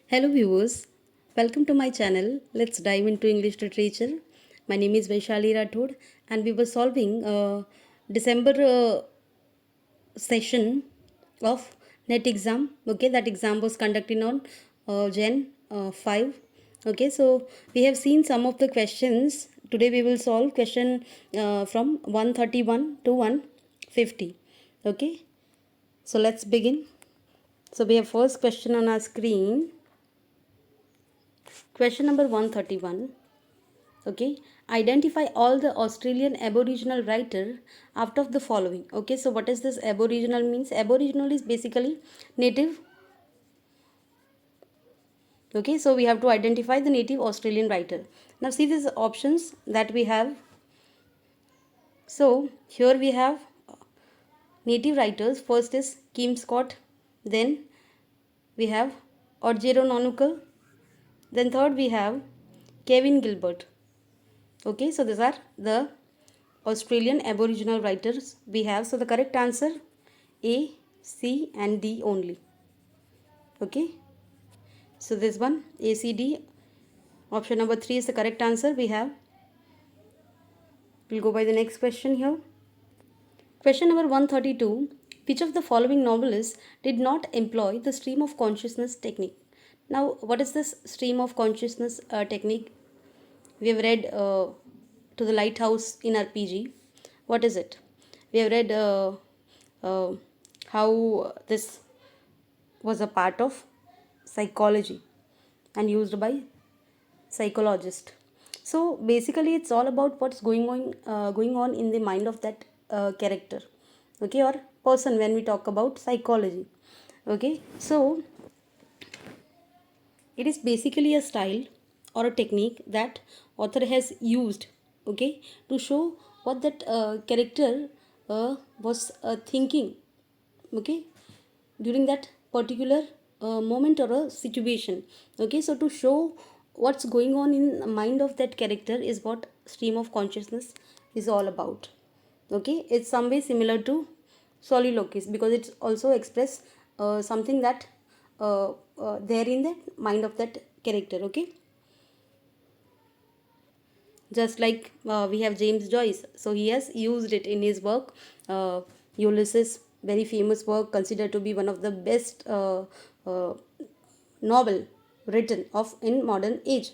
Hello viewers, welcome to my channel. Let's dive into English literature. My name is Vaishali Rathod and we were solving December session of net exam. Okay, that exam was conducted on Jan 5. Okay, so we have seen some of the questions. Today we will solve question from 131 to 150. Okay, so let's begin. So we have first question on our screen. Question number 131. Okay, identify all the Australian Aboriginal writer out of the following. Okay, so what is this Aboriginal means? Aboriginal is basically native. Okay, so we have to identify the native Australian writer. Now see these options that we have. So here we have native writers. First is Kim Scott, then we have Odjero Nonukal, then third we have Kevin Gilbert. Okay, so these are the Australian Aboriginal writers we have. So the correct answer A, C and D only. Okay, so this one A, C, D, option number 3 is the correct answer we have. We'll go by the next question here. Question number 132. Which of the following novelists did not employ the stream of consciousness technique? Now what is this stream of consciousness technique? We have read To the Lighthouse in our PG. What is it? We have read uh, how this was a part of psychology and used by psychologists. So basically, it's all about what's going on in the mind of that character, okay, or person when we talk about psychology. Okay, so it is basically a style or a technique that author has used, okay, to show what that character was thinking, okay, during that particular moment or a situation. Okay, so to show what's going on in the mind of that character is what stream of consciousness is all about. Okay, it's some way similar to soliloquies because it's also express something that there in the mind of that character. Okay, just like we have James Joyce, so he has used it in his work Ulysses, very famous work, considered to be one of the best novel written of in modern age.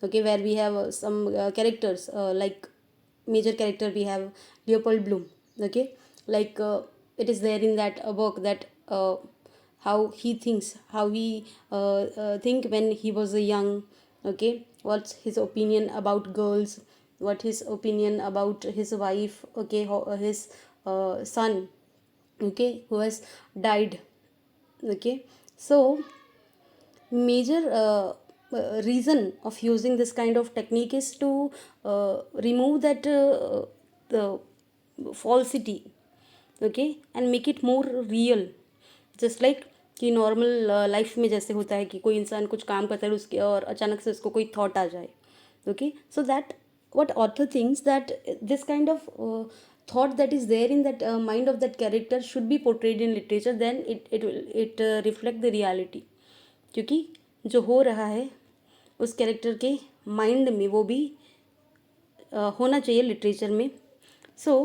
Okay, where we have some characters like major character we have Leopold Bloom. Okay, like it is there in that work that how he thinks, how he think when he was a young. Okay, what's his opinion about girls, what his opinion about his wife, okay, his son, okay, who has died. Okay, so major reason of using this kind of technique is to remove that the falsity, okay, and make it more real. Just like कि normal life में जैसे होता है कि कोई इंसान कुछ काम करता है उसके और अचानक से उसको कोई थॉट आ जाए. Okay, so that what author thinks that this kind of thought that is there in that mind of that character should be portrayed in literature, then it will reflect the reality. क्योंकि जो हो रहा है उस character के mind में वो भी होना चाहिए लिटरेचर में. So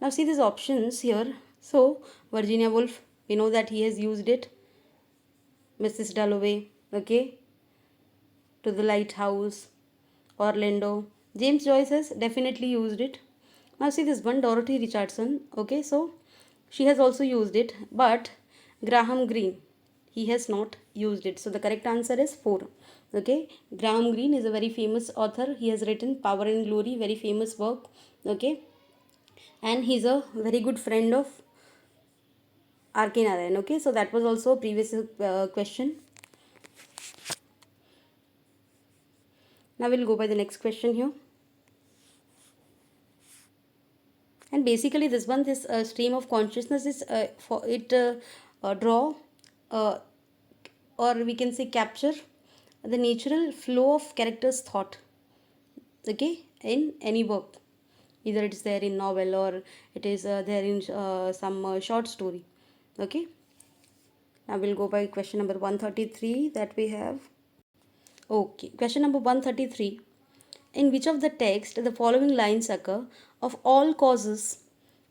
now see this options here. So Virginia Woolf, we know that he has used it. Mrs. Dalloway, okay, To the Lighthouse, Orlando. James Joyce has definitely used it. Now see this one, Dorothy Richardson. Okay, so she has also used it, but Graham Greene, he has not used it. So the correct answer is 4. Okay, Graham Greene is a very famous author. He has written Power and Glory, very famous work. Okay, and he's a very good friend of R.K. Narayan. Okay, so that was also a previous question. Now we'll go by the next question here. And basically this one, this stream of consciousness is for it draw uh, or we can say capture the natural flow of characters thought, okay, in any work. Either it is there in novel or it is there in some short story. Okay, Now we'll go by question number 133 that we have. Okay, question number 133. In which of the text the following lines occur? Of all causes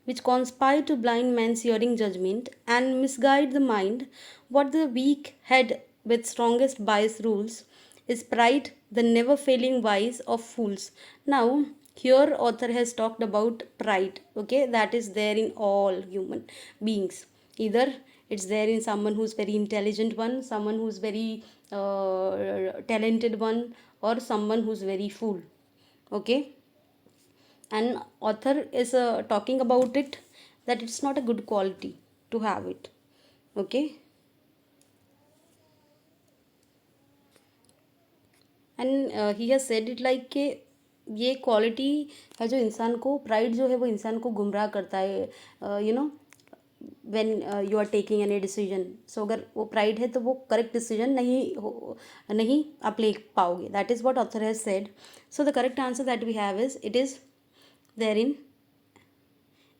which conspire to blind men's hearing judgment and misguide the mind, what the weak head with strongest bias rules is pride, the never failing vice of fools. Now, here author has talked about pride, okay, that is there in all human beings. Either it's there in someone who's very intelligent one, someone who's very talented one, or someone who's very fool, okay. And author is talking about it that it's not a good quality to have it, okay. And he has said it like कि ये quality है जो इंसान को, pride जो है वो इंसान को गुमराह करता है, you know, when you are taking any decision. So अगर वो प्राइड है तो वो करेक्ट डिसीजन नहीं आप ले पाओगे. That is what author has said. So the correct answer that we have is, it is there in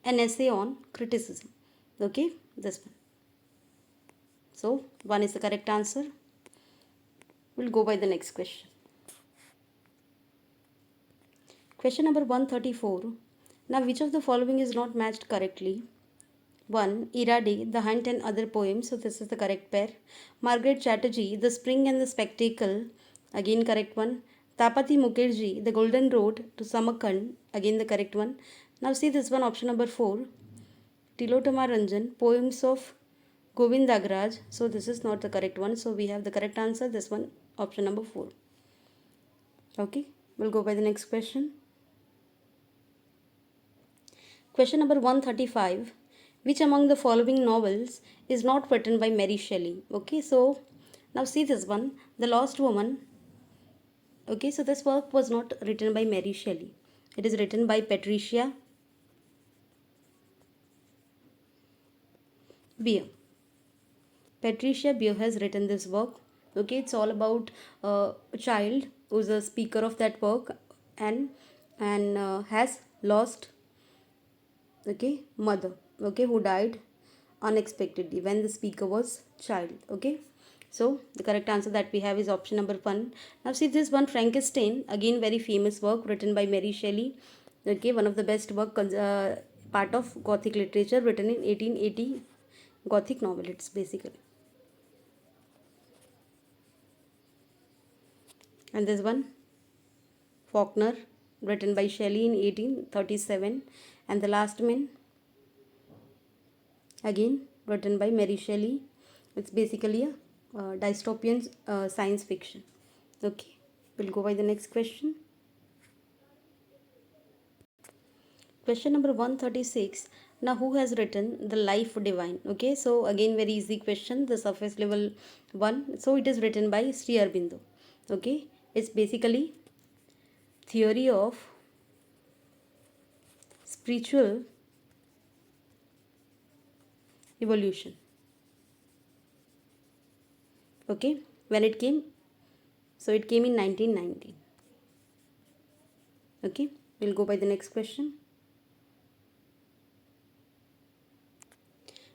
an essay on criticism, okay, this one. So one is the correct answer. We'll go by the next question. Question number 134. Now which of the following is not matched correctly? 1. Irade, The Hunt and Other Poems, so this is the correct pair. Margaret Chatterjee, The Spring and the Spectacle, again correct one. Tapati Mukherjee, The Golden Road to Samarkand, again the correct one. Now see this one, option number 4. Tilotama Ranjan, Poems of Govind Agraj, so this is not the correct one, so we have the correct answer, this one, option number 4. Okay, we'll go by the next question. Question number 135. Which among the following novels is not written by Mary Shelley? Okay, so now see this one, The Lost Woman. Okay, so this work was not written by Mary Shelley. It is written by Patricia Beer. Patricia Beer has written this work. Okay, it's all about a child who's a speaker of that work and has lost, okay, mother, okay, who died unexpectedly when the speaker was child, okay. So the correct answer that we have is option number 1. Now see this one, Frankenstein, again very famous work written by Mary Shelley, okay, one of the best work, part of Gothic literature, written in 1880, Gothic novel it's basically. And this one, Faulkner, written by Shelley in 1837. And The Last Man, again written by Mary Shelley. It's basically a dystopian science fiction. Okay, we'll go by the next question. Question number 136. Now who has written The Life Divine? Okay, so again very easy question, the surface level one. So it is written by Sri Aurobindo. Okay, it's basically theory of spiritual evolution. Okay, when it came, so it came in 1919. Okay, we'll go by the next question.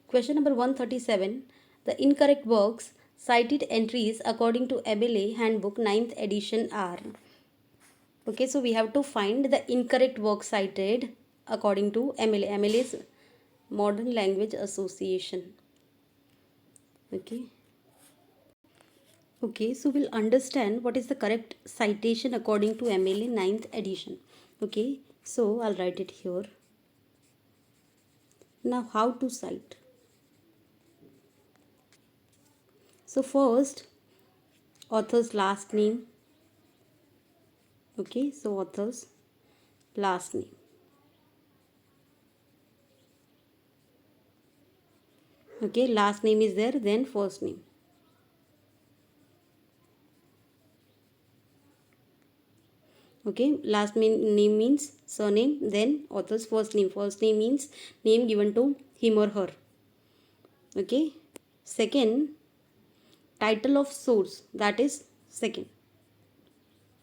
Question number 137. The incorrect works cited entries according to MLA Handbook 9th edition are. Okay, so we have to find the incorrect work cited according to MLA. MLA is Modern Language Association. Okay. Okay, so we'll understand what is the correct citation according to MLA 9th edition. Okay, so I'll write it here. Now how to cite? So first, author's last name. Okay, so author's last name. Okay, last name is there, then first name. Okay, last name means surname, then author's first name. First name means name given to him or her. Okay, second, title of source, that is second.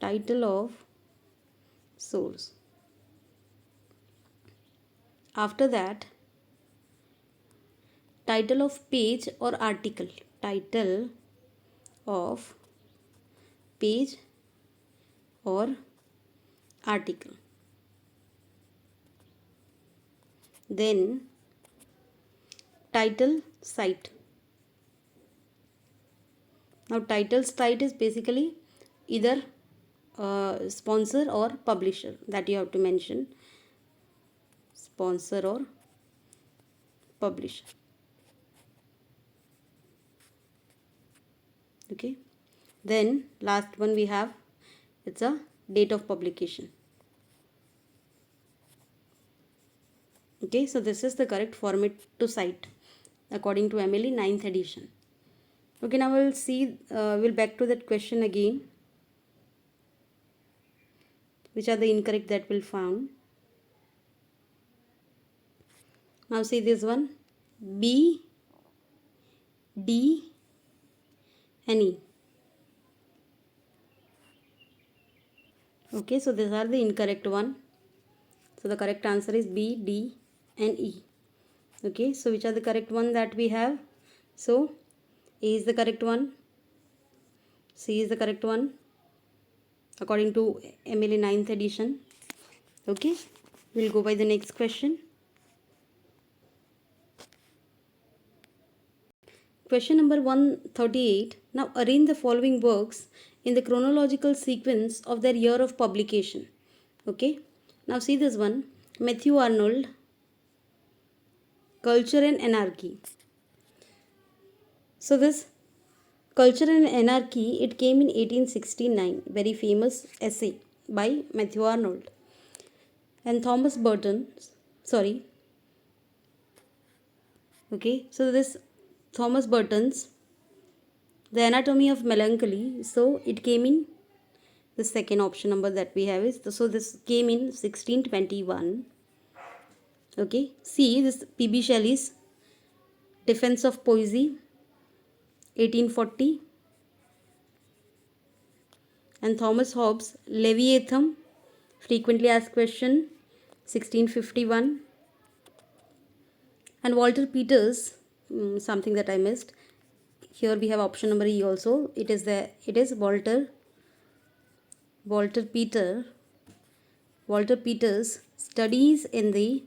Title of source. After that, title of page or article. title of page or article. Then title site. Now title site is basically either sponsor or publisher that you have to mention. Sponsor or publisher. Okay. Then last one we have, it's a date of publication. Okay, so this is the correct format to cite according to MLE 9th edition. Okay, now we'll see, we'll back to that question again. Which are the incorrect that we'll found. Now see this one, B, D, and E. Okay, so these are the incorrect one. So the correct answer is B, D, and E. Okay, so which are the correct one that we have? So A is the correct one, C is the correct one according to MLE 9th edition. Okay, we'll go by the next question. Question number 138. Now arrange the following works in the chronological sequence of their year of publication. Okay, now see this one, Matthew Arnold, Culture and Anarchy. So this Culture and Anarchy, it came in 1869, very famous essay by Matthew Arnold. And Thomas Burton, okay, so this Thomas Burton's The Anatomy of Melancholy, so it came in the second option number that we have is, so this came in 1621. Okay, see this P.B. Shelley's Defense of Poesy, 1840, and Thomas Hobbes' Leviathan, frequently asked question, 1651, and Walter Peters, something that I missed. Here we have option number E also. It is Walter Peters' studies in the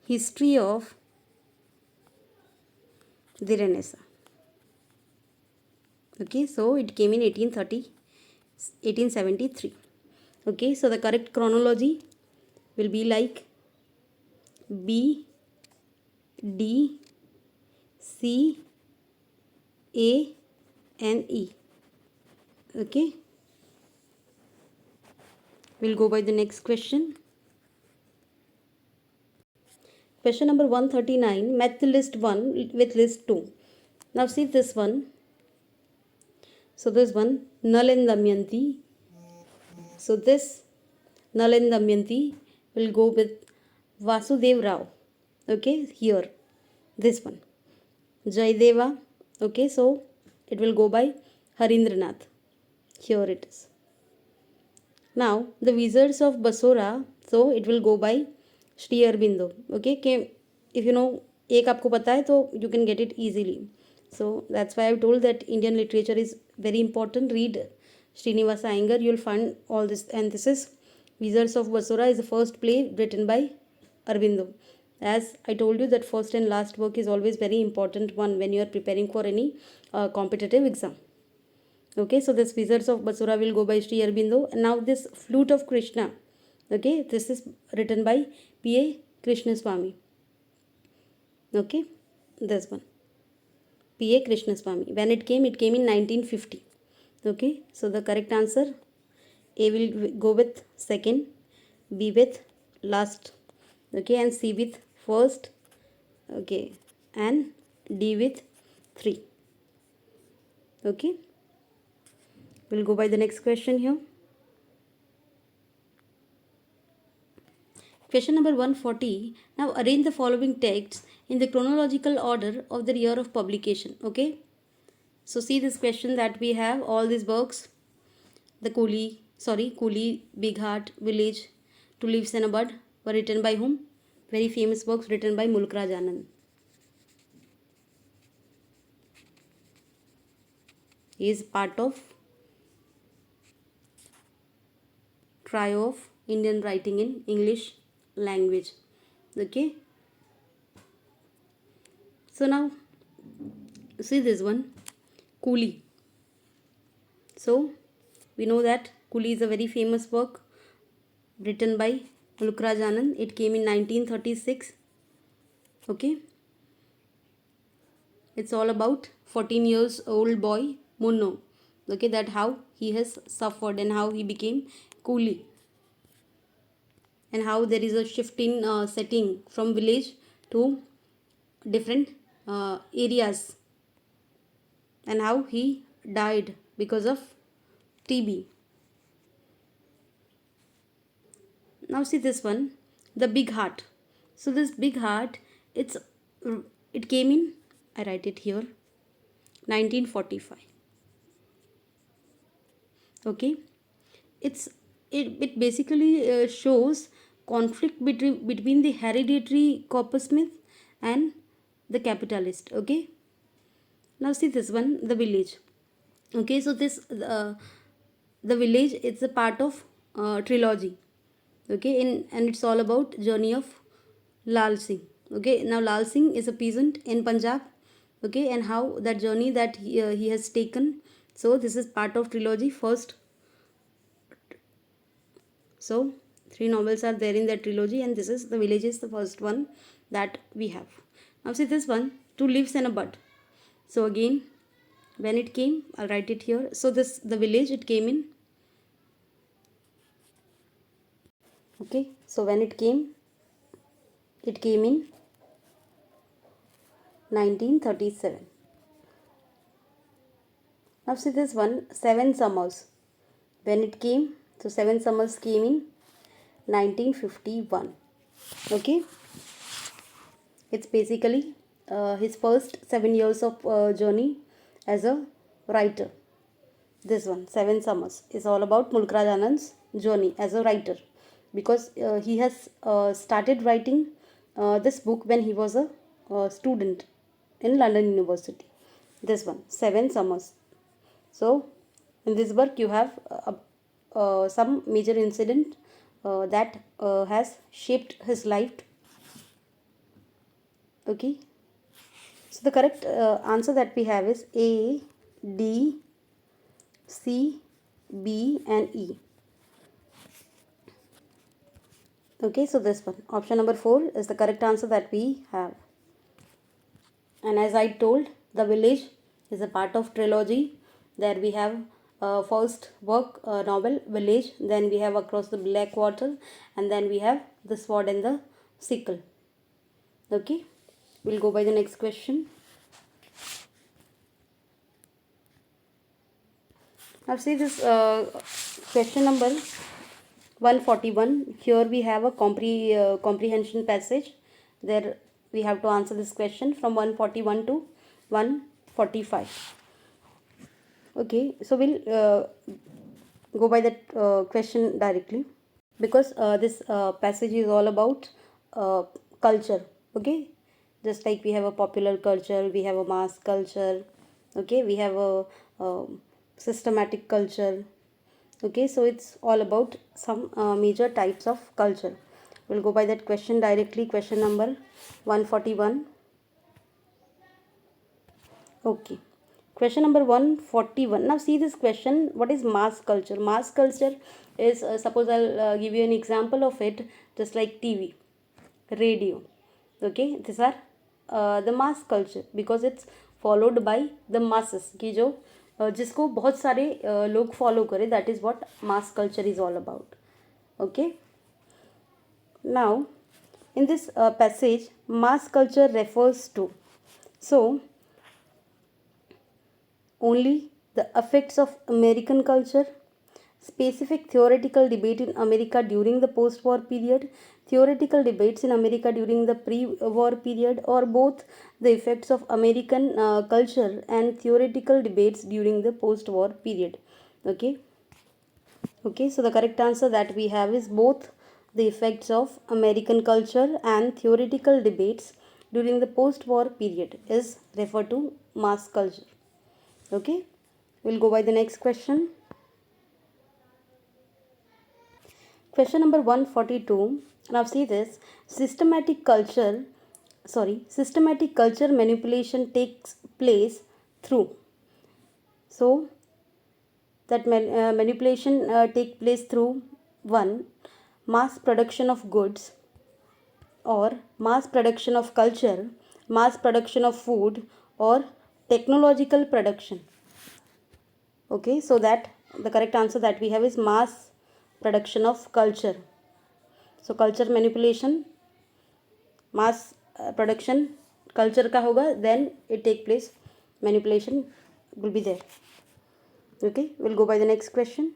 history of the Renaissance. Okay, so it came in 1873. Okay, so the correct chronology will be like B, D, C, A, and E. Okay, we'll go by the next question. Question number 139, match the list 1 with list 2. Now see this one. So this one, Nal and Damayanti. So this Nal and Damayanti will go with Vasudev Rao. Okay, here, this one. Jaydeva. Okay, so it will go by Harindranath. Here it is. Now, the Wizards of Basora, so it will go by Sri Aurobindo. Okay, if you know एक आपको पता है तो you can get it easily. So that's why I've told that Indian literature is very important. Read Srinivasa Iyengar, you'll find all this. And this is Wizards of Basora is the first play written by Aurobindo. As I told you that first and last work is always very important one when you are preparing for any competitive exam. Okay, so this Wizards of Basura will go by Sri Aurobindo. And now this Flute of Krishna. Okay, this is written by P.A. Krishnaswamy. Okay, this one. P.A. Krishnaswamy. When it came in 1950. Okay, so the correct answer, A will go with second, B with last. Okay, and C with first. Okay, and D with 3. Okay, we'll go by the next question here. Question number 140. Now arrange the following texts in the chronological order of the year of publication. Okay, so see this question that we have, all these books, the Coolie, Big Heart, Village, Two Leaves and a Bud were written by whom? Very famous books written by Mulk Raj Anand. He is part of trio of Indian writing in English language. Okay, so now see this one, Coolie. So we know that Coolie is a very famous work written by Mulkraj Anand. It came in 1936. Okay, it's all about 14 years old boy Munno. Okay, that how he has suffered and how he became coolie, and how there is a shift in setting from village to different areas, and how he died because of TB. Now see this one, the big heart. So this big heart, it's it came in, I write it here, 1945. Okay, it basically shows conflict between the hereditary coppersmith and the capitalist. Okay, now see this one, the village. Okay, so this the village, it's a part of trilogy. Okay, and it's all about journey of Lal Singh. Okay, now Lal Singh is a peasant in Punjab. Okay, and how that journey that he has taken. So this is part of trilogy first. So three novels are there in that trilogy, and this is the village is the first one that we have. Now see this one, Two Leaves and a Bud. So again, when it came, I'll write it here. So this, the village, it came in. Okay, so when it came in 1937. Now see this one, Seven Summers. When it came, so Seven Summers came in 1951. Okay, it's basically his first 7 years of journey as a writer. This one, Seven Summers, is all about Mulkraj Anand's journey as a writer, because he has started writing this book when he was a student in London University. This one, Seven Summers. So in this work you have some major incident that has shaped his life. Okay, so the correct answer that we have is A, D, C, B and E. Okay, so this one, option number 4 is the correct answer that we have. And as I told, the village is a part of trilogy. There we have first work novel Village, then we have Across the Black Water, and then we have The Sword and the Sickle. Okay, we'll go by the next question. Now see this question number 141. Here we have a comprehension passage. There we have to answer this question from 141 to 145. Okay, so we'll go by that question directly, because this passage is all about culture. Okay, just like we have a popular culture, we have a mass culture. Okay, we have a systematic culture. Okay, so it's all about some major types of culture. We'll go by that question directly. Question number 141. Okay, question number 141. Now see this question, what is mass culture? Mass culture is suppose I'll give you an example of it, just like TV, radio. Okay, these are the mass culture, because it's followed by the masses कि जो जिसको बहुत सारे लोग follow करे, that is what mass culture is all about. Okay, now in this passage, mass culture refers to, so only the effects of American culture, specific theoretical debate in America during the post-war period, theoretical debates in America during the pre-war period, or both the effects of American culture and theoretical debates during the post-war period. Okay. Okay, so the correct answer that we have is both the effects of American culture and theoretical debates during the post-war period is referred to mass culture. Okay, We'll go by the next question. Question number 142. Now see this. Systematic culture manipulation takes place through. So that manipulation take place through 1. Mass production of goods, or mass production of culture, mass production of food, or technological production. Okay, so that the correct answer that we have is mass production of culture. So culture manipulation, mass production culture का होगा, then it take place, manipulation will be there. Okay, we'll go by the next question.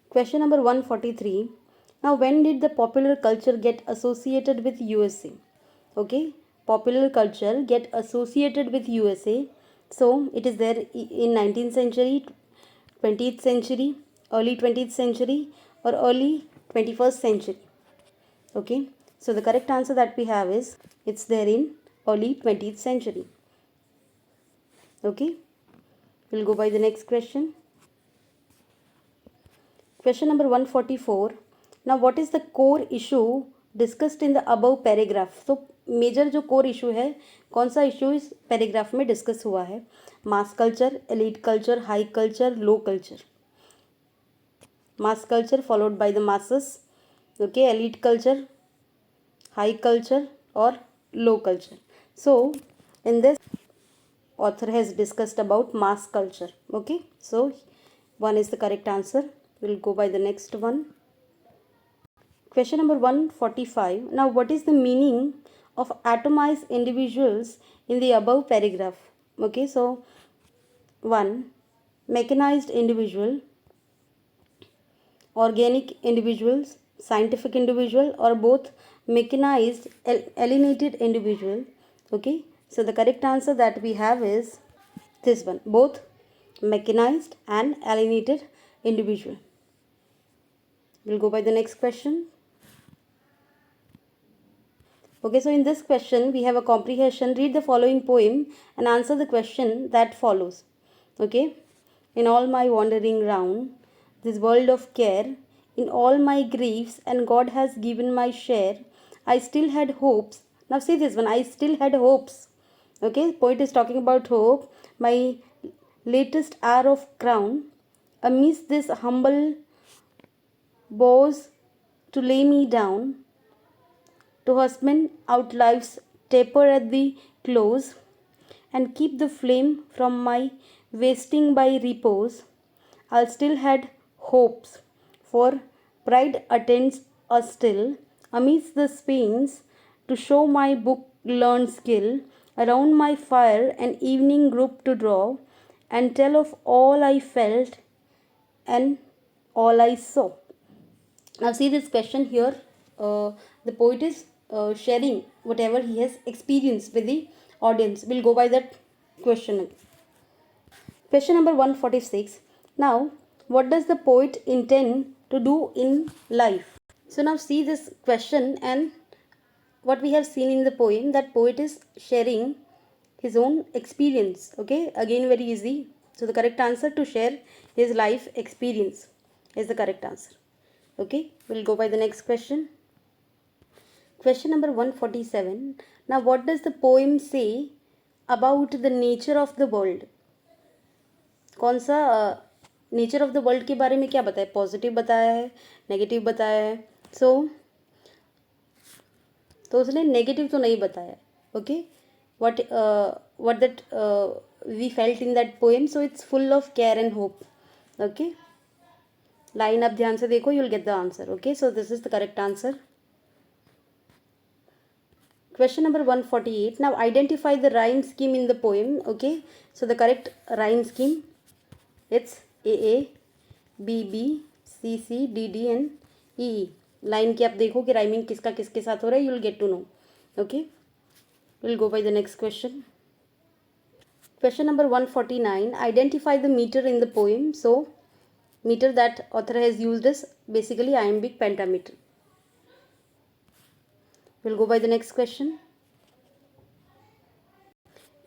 Question number 143. Now, when did the popular culture get associated with USA? Okay, popular culture get associated with USA. So it is there in 19th century, 20th century, early 20th century, or early 21st century. Okay, so the correct answer that we have is it's there in early 20th century. Okay, we'll go by the next question. Question number 144. Now, what is the core issue discussed in the above paragraph? So, major जो core issue है, कौन सा issue इस paragraph में discuss हुआ है? Mass culture, elite culture, high culture, low culture. Mass culture followed by the masses, okay, elite culture, high culture और low culture. So in this, author has discussed about mass culture. Okay, so 1 is the correct answer. We'll go by the next one. Question number 145. Now, what is the meaning of atomized individuals in the above paragraph? Okay, so 1. Mechanized individual, organic individuals, scientific individual, or both mechanized alienated individual. Okay, so the correct answer that we have is this one, both mechanized and alienated individual. We'll go by the next question. Okay, so in this question we have a comprehension. Read the following poem and answer the question that follows. Okay, in all my wandering round this world of care, in all my griefs, and God has given my share, I still had hopes. Now see this one, I still had hopes. Okay, poet is talking about hope. My latest hour of crown, amidst this humble boughs to lay me down, to husband out life's taper at the close, and keep the flame from my wasting by repose. I'll still had hopes, for pride attends us still, amidst the pains, to show my book learned skill, around my fire an evening group to draw, and tell of all I felt and all I saw. Now see this question here. The poet is sharing whatever he has experienced with the audience. We'll go by that question. Question number 146. Now, what does the poet intend to do in life? So now see this question, and what we have seen in the poem, that poet is sharing his own experience. Okay, again very easy. So the correct answer, to share his life experience, is the correct answer. Okay, we'll go by the next question. Question number 147. Now, what does the poem say about the nature of the world? कौन सा nature of the world के बारे में क्या बताया? Positive बताया है, negative बताया है. तो उसने नेगेटिव तो नहीं बताया. Okay, what that we felt in that poem, so it's full of care and hope. Okay, line आप ध्यान से देखो, you'll get the answer. Okay, so this is the correct answer. Question number 148. Now identify the rhyme scheme in the poem. Okay, so the correct rhyme scheme, it's AA, BB, CC, DD and EE. Line की आप देखो कि rhyming किसका किसके साथ हो रहा है, you'll get to know. Okay, we'll go by the next question. Question number 149. Identify the meter in the poem. So meter that author has used is basically iambic pentameter. We'll go by the next question.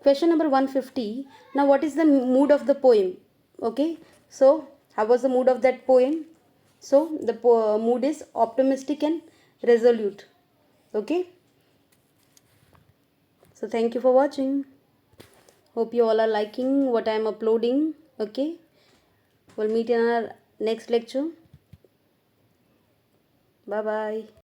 Question number 150. Now what is the mood of the poem? Okay, so how was the mood of that poem? So the mood is optimistic and resolute. Okay, so thank you for watching. Hope you all are liking what I am uploading. Okay, we'll meet in our next lecture. Bye bye.